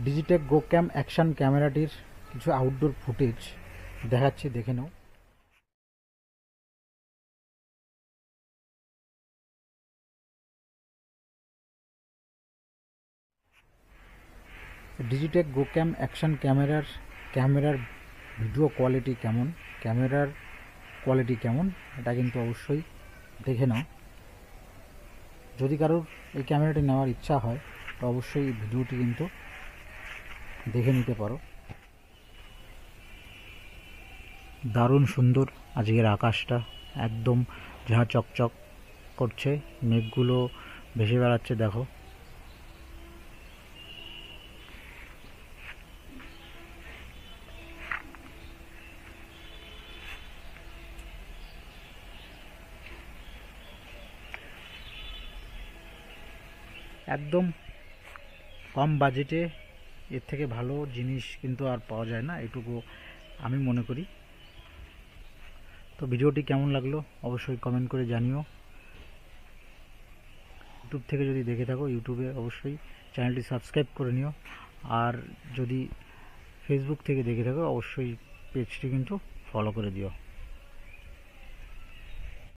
Digitech গো ক্যাম action ক্যামেরাটির কিছু outdoor footage দেখাচ্ছি, দেখে নাও। ডিজিটেক গো ক্যাম অ্যাকশন ক্যামেরার ভিডিও কোয়ালিটি কেমন, ক্যামেরার কোয়ালিটি কেমন, এটা কিন্তু অবশ্যই দেখে নাও। যদি কারোর এই ক্যামেরাটি নেওয়ার ইচ্ছা হয় তো অবশ্যই এই ভিডিওটি কিন্তু দেখে নিতে পারো। দারুণ সুন্দর আজকের আকাশটা, একদম ঝাঁ চকচক করছে, মেঘগুলো ভেসে বেড়াচ্ছে দেখো। একদম কম বাজেটে এর থেকে ভালো জিনিস কিন্তু আর পাওয়া যায় না, এটুকু আমি মনে করি। তো ভিডিওটি কেমন লাগলো অবশ্যই কমেন্ট করে জানিও। ইউটিউব থেকে যদি দেখে থাকো ইউটিউবে অবশ্যই চ্যানেলটি সাবস্ক্রাইব করে নিও, আর যদি ফেসবুক থেকে দেখে থাকো অবশ্যই পেজটি কিন্তু ফলো করে দিও।